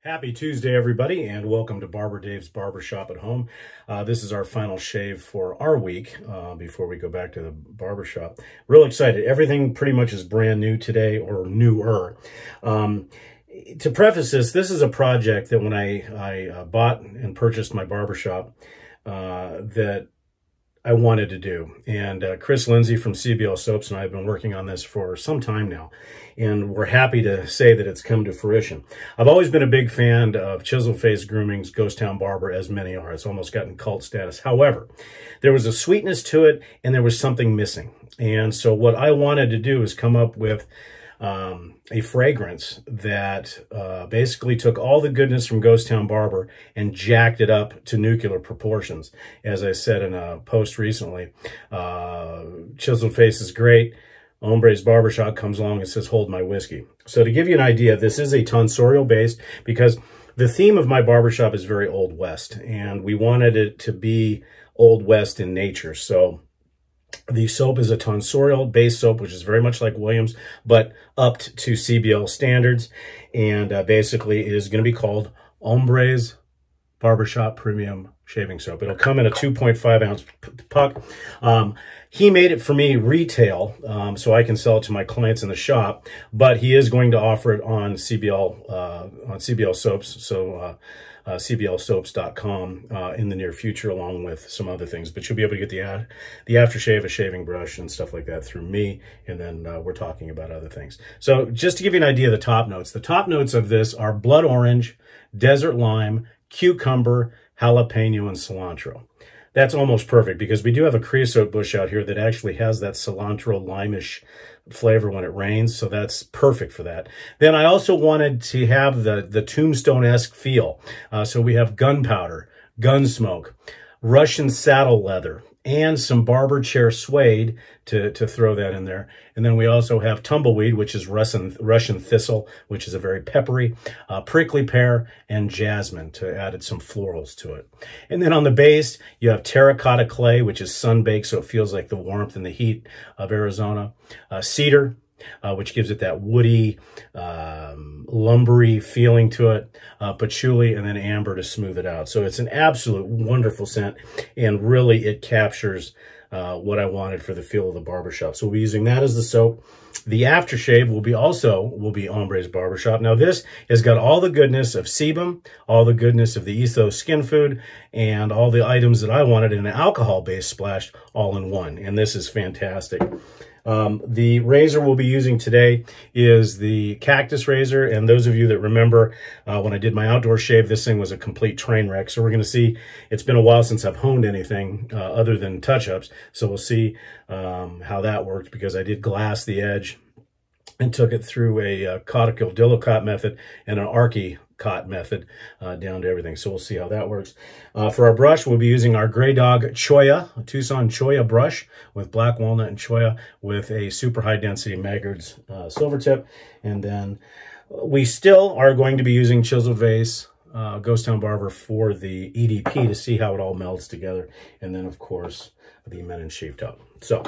Happy Tuesday, everybody, and welcome to Barber Dave's Barbershop at Home. This is our final shave for our week before we go back to the barbershop. Real excited. Everything pretty much is brand new today, or newer. To preface this is a project that when I bought and purchased my barbershop that I wanted to do. And Chris Lindsay from CBL Soaps and I have been working on this for some time now. And we're happy to say that it's come to fruition. I've always been a big fan of Chisel Face Grooming's Ghost Town Barber, as many are. It's almost gotten cult status. However, there was a sweetness to it and there was something missing. And so what I wanted to do is come up with a fragrance that basically took all the goodness from Ghost Town Barber and jacked it up to nuclear proportions. As I said in a post recently, Chiseled Face is great. Hombres Barbershop comes along and says, hold my whiskey. So to give you an idea, this is a tonsorial based, because the theme of my barbershop is very Old West, and we wanted it to be Old West in nature. So the soap is a tonsorial base soap, which is very much like Williams, but upped to CBL standards. And basically it is going to be called Hombres Barbershop Premium Shaving Soap. It'll come in a 2.5 ounce puck. He made it for me retail, so I can sell it to my clients in the shop, but he is going to offer it on CBL Soaps. So cblsoaps.com in the near future, along with some other things. But you'll be able to get the aftershave, a shaving brush, and stuff like that through me. And then we're talking about other things. So just to give you an idea of the top notes of this are blood orange, desert lime, cucumber, jalapeno, and cilantro. That's almost perfect because we do have a creosote bush out here that actually has that cilantro lime-ish flavor when it rains, so that's perfect for that. Then I also wanted to have the tombstone-esque feel. So we have gunpowder, gun smoke, Russian saddle leather, and some barber chair suede to throw that in there. And then we also have tumbleweed, which is Russian thistle, which is a very peppery, prickly pear, and jasmine to add some florals to it. And then on the base, you have terra-cotta clay, which is sun-baked, so it feels like the warmth and the heat of Arizona. Cedar, which gives it that woody, lumbery feeling to it, patchouli, and then amber to smooth it out. So it's an absolute wonderful scent, and really it captures what I wanted for the feel of the barbershop. So we'll be using that as the soap. The aftershave will be Hombres Barbershop. Now this has got all the goodness of sebum, all the goodness of the ethos skin food, and all the items that I wanted in an alcohol-based splash all in one. And this is fantastic. The razor we'll be using today is the Cactus razor, and those of you that remember when I did my outdoor shave, this thing was a complete train wreck. So we're going to see, it's been a while since I've honed anything other than touch-ups, so we'll see how that worked, because I did glass the edge and took it through a caudicle Dillicott method and an Archicot method down to everything. So we'll see how that works. For our brush, we'll be using our Graydog Cholla, a Tucson Cholla brush with black walnut and Cholla with a super high density Maggards silver tip. And then we still are going to be using Chiseled Face Ghost Town Barber for the EDP to see how it all melds together. And then of course the Men and Sheep Top. So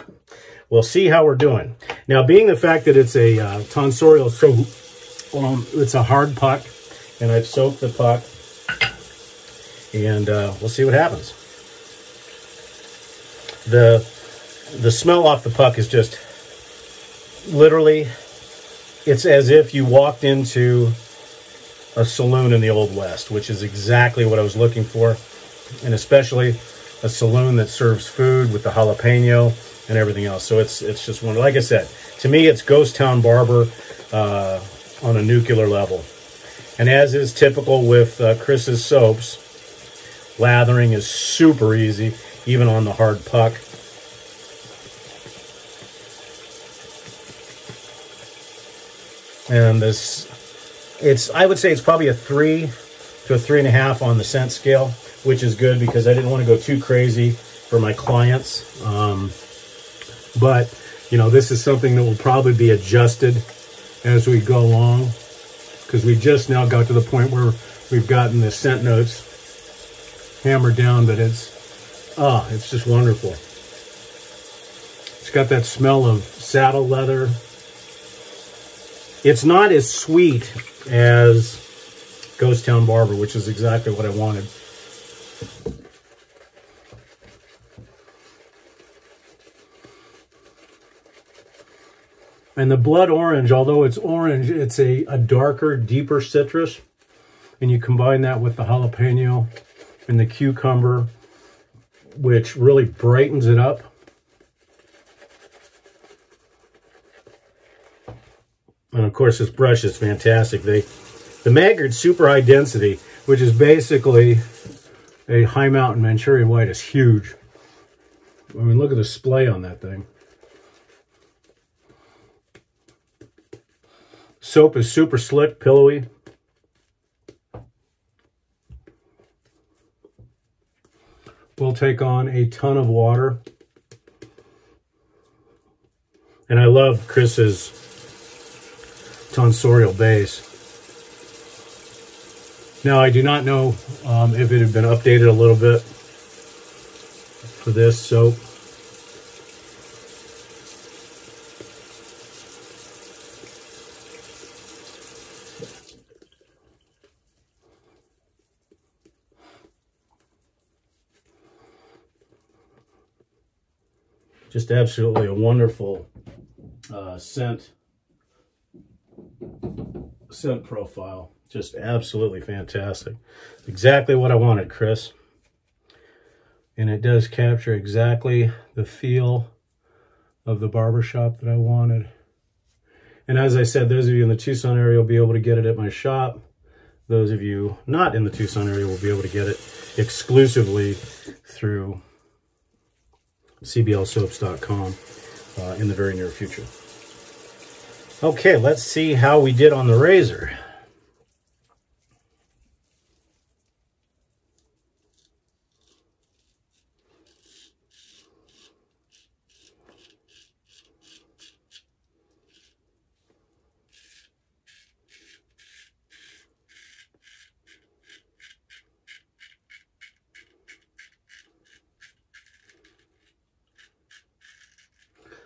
we'll see how we're doing. Now, being the fact that it's a tonsorial soap, it's a hard puck, and I've soaked the puck, and we'll see what happens. The smell off the puck is just literally, it's as if you walked into a saloon in the Old West, which is exactly what I was looking for, and especially a saloon that serves food with the jalapeno and everything else. So it's just one, like I said, to me, it's Ghost Town Barber on a nuclear level. And as is typical with Chris's soaps, lathering is super easy, even on the hard puck. And this, I would say it's probably a 3 to a 3.5 on the scent scale, which is good because I didn't want to go too crazy for my clients. But, you know, this is something that will probably be adjusted as we go along, because we just now got to the point where we've gotten the scent notes hammered down, but it's just wonderful. It's got that smell of saddle leather. It's not as sweet as Ghost Town Barber, which is exactly what I wanted. And the blood orange, although it's orange, it's a darker, deeper citrus. And you combine that with the jalapeno and the cucumber, which really brightens it up. And of course, this brush is fantastic. The Maggards Super High Density, which is basically a High Mountain Manchurian White, is huge. I mean, look at the splay on that thing. Soap is super slick, pillowy. Will take on a ton of water. And I love Chris's tonsorial base. Now, I do not know if it had been updated a little bit for this soap. Just absolutely a wonderful scent profile. Just absolutely fantastic. Exactly what I wanted, Chris. And it does capture exactly the feel of the barbershop that I wanted. And as I said, those of you in the Tucson area will be able to get it at my shop. Those of you not in the Tucson area will be able to get it exclusively through cblsoaps.com in the very near future. Okay, let's see how we did on the razor.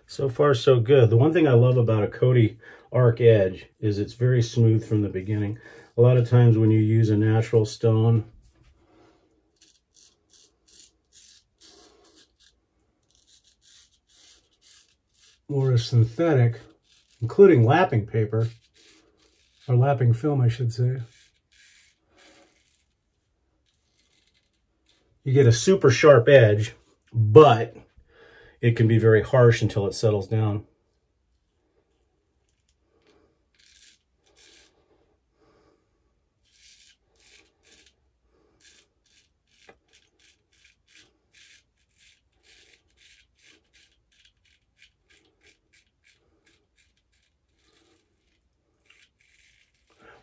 So far, so good. The one thing I love about a Cody arc edge is it's very smooth from the beginning. A lot of times when you use a natural stone, or a synthetic, including lapping paper, or lapping film, I should say, you get a super sharp edge, but it can be very harsh until it settles down.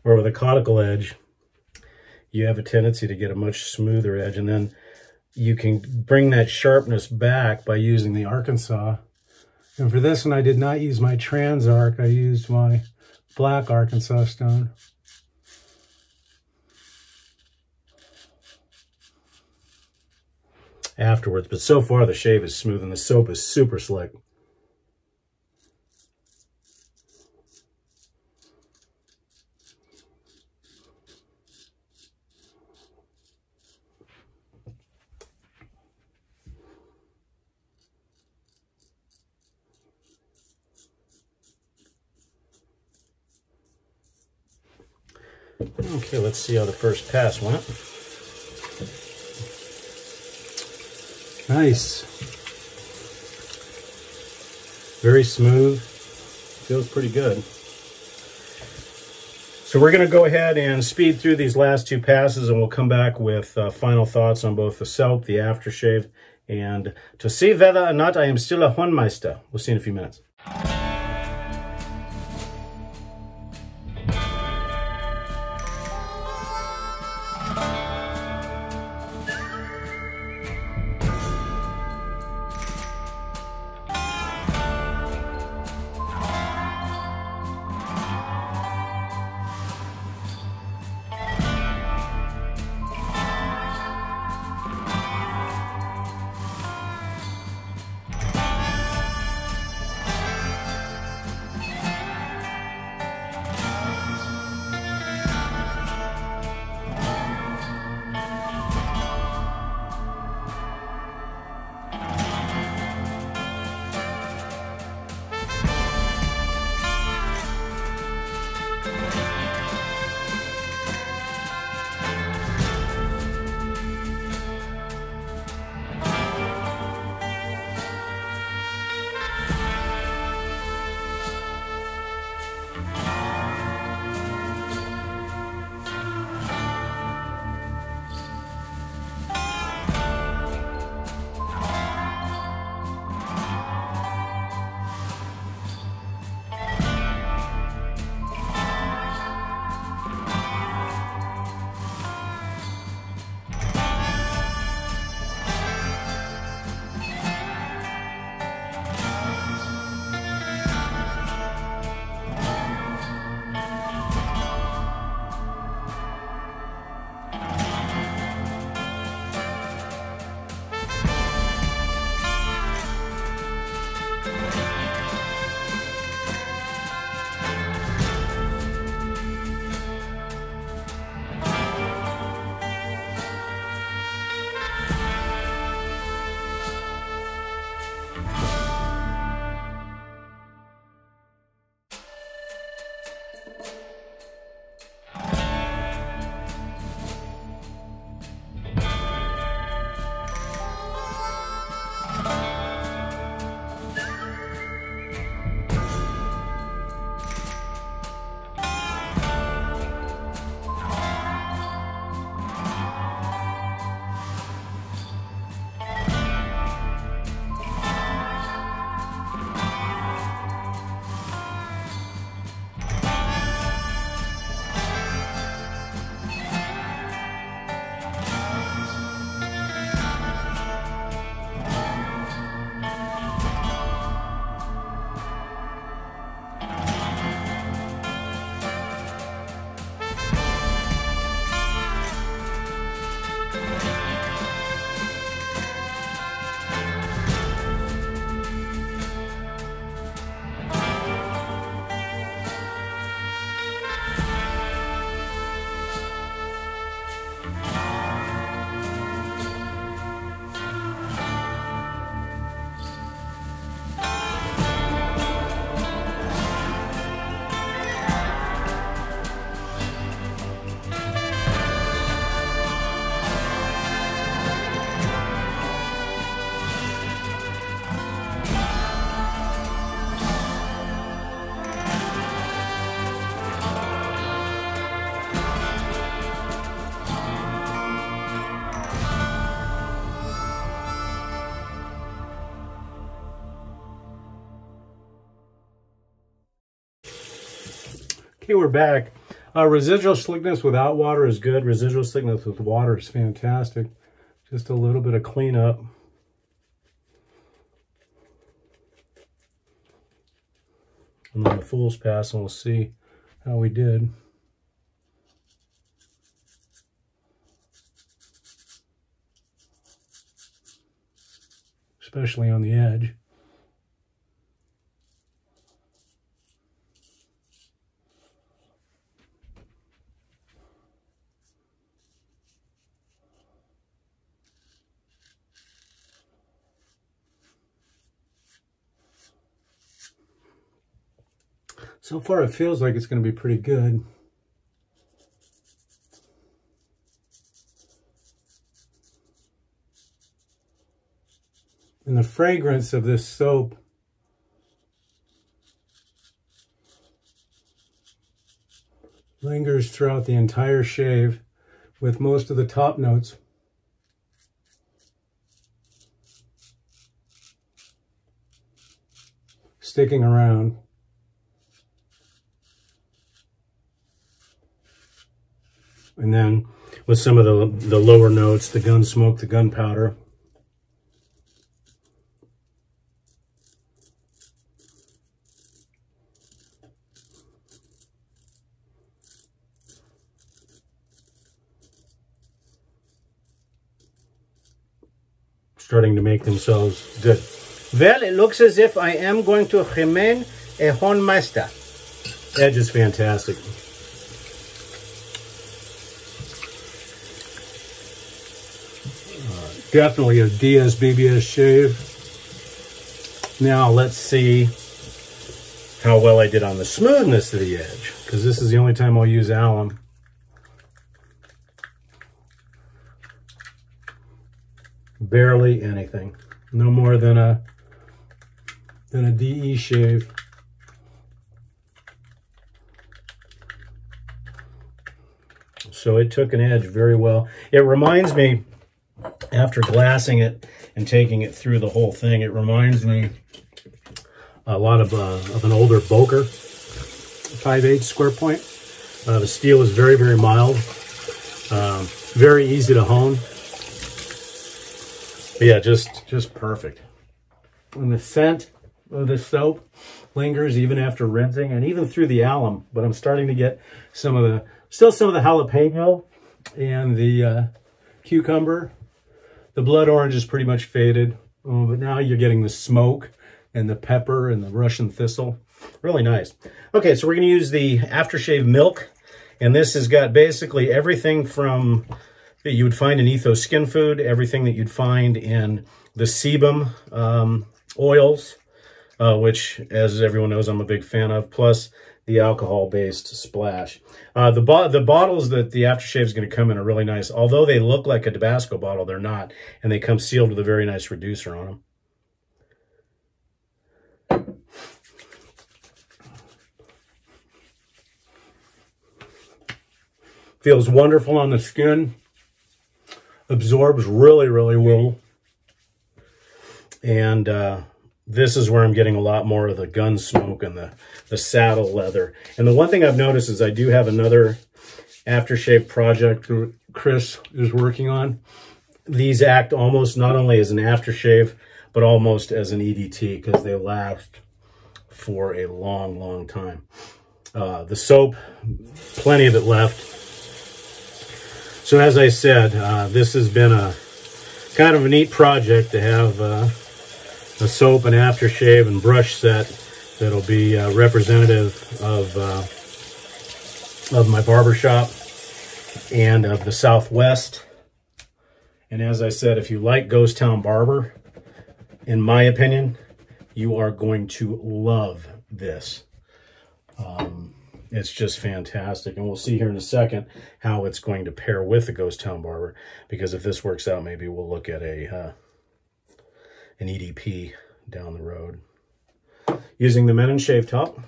Or with a conical edge, you have a tendency to get a much smoother edge, and then you can bring that sharpness back by using the Arkansas. And for this one, I did not use my trans arc. I used my black Arkansas stone. Afterwards, but so far the shave is smooth and the soap is super slick. Okay, let's see how the first pass went. Nice. Very smooth. Feels pretty good. So we're going to go ahead and speed through these last two passes, and we'll come back with final thoughts on both the soap, the aftershave, and to see whether or not I am still a Hornmeister. We'll see in a few minutes. Okay, we're back. Residual slickness without water is good. Residual slickness with water is fantastic. Just a little bit of cleanup. And then the fool's pass, and we'll see how we did. Especially on the edge. So far, it feels like it's going to be pretty good. And the fragrance of this soap lingers throughout the entire shave, with most of the top notes sticking around. And then with some of the lower notes, the gun smoke, the gunpowder. Starting to make themselves good. Well, it looks as if I am going to remain a Hornmeister. Edge is fantastic. Definitely a DS BBS shave. Now let's see how well I did on the smoothness of the edge, because this is the only time I'll use alum. Barely anything. No more than a DE shave. So it took an edge very well. It reminds me, after glassing it and taking it through the whole thing, it reminds me a lot of an older Boker 5/8 square point. The steel is very, very mild, very easy to hone. But yeah, just perfect. And the scent of the soap lingers even after rinsing and even through the alum. But I'm starting to get some of the jalapeno and the cucumber. The blood orange is pretty much faded, but now you're getting the smoke and the pepper and the Russian thistle. Really nice. Okay, so we're going to use the aftershave milk, and this has got basically everything from that you would find in Ethos Skin Food, everything that you'd find in the sebum oils, which, as everyone knows, I'm a big fan of, plus the alcohol-based splash. The bottles that the aftershave is going to come in are really nice. Although they look like a Tabasco bottle, they're not. And they come sealed with a very nice reducer on them. Feels wonderful on the skin. Absorbs really, really well. And this is where I'm getting a lot more of the gun smoke and the saddle leather. And the one thing I've noticed is I do have another aftershave project Chris is working on. These act almost not only as an aftershave, but almost as an EDT, because they last for a long, long time. The soap, plenty of it left. So as I said, this has been a kind of a neat project to have a soap and aftershave and brush set that'll be representative of my barbershop and of the Southwest. And as I said, if you like Ghost Town Barber, in my opinion, you are going to love this. It's just fantastic. And we'll see here in a second how it's going to pair with the Ghost Town Barber, because if this works out, maybe we'll look at an EDP down the road. Using the Men & Shave top.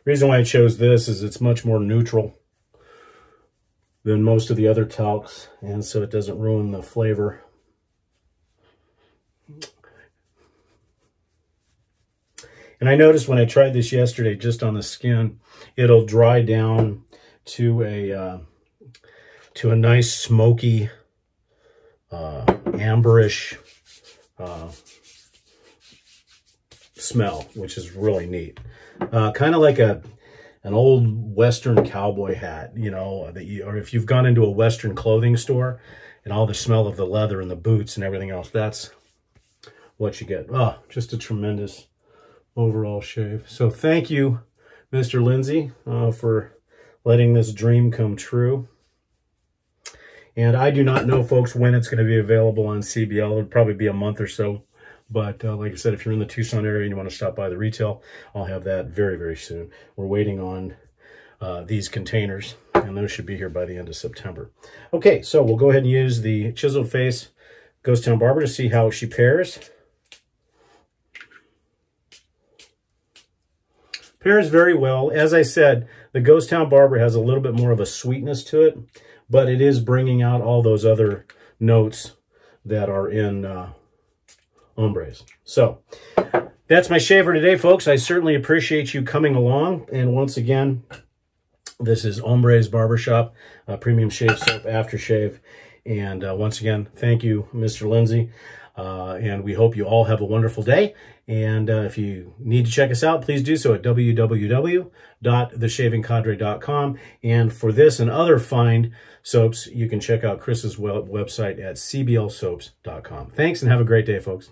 Reason why I chose this is it's much more neutral than most of the other talcs, and so it doesn't ruin the flavor. And I noticed when I tried this yesterday, just on the skin, it'll dry down to a nice smoky, amberish smell, which is really neat. Kind of like an old Western cowboy hat, you know, or if you've gone into a Western clothing store and all the smell of the leather and the boots and everything else, that's what you get. Oh, just a tremendous overall shave. So thank you, Mr. Lindsay, for letting this dream come true. And I do not know, folks, when it's going to be available on CBL. It'll probably be a month or so. But like I said, if you're in the Tucson area and you want to stop by the retail, I'll have that very, very soon. We're waiting on these containers, and those should be here by the end of September. Okay, so we'll go ahead and use the Chiseled Face Ghost Town Barber to see how she pairs. Pairs very well. As I said, the Ghost Town Barber has a little bit more of a sweetness to it, but it is bringing out all those other notes that are in Hombres. So that's my shave for today, folks. I certainly appreciate you coming along. And once again, this is Hombres Barbershop, premium shave soap, aftershave. And once again, thank you, Mr. Lindsay. And we hope you all have a wonderful day. And if you need to check us out, please do so at www.theshavingcadre.com. And for this and other fine soaps, you can check out Chris's website at cblsoaps.com. Thanks and have a great day, folks.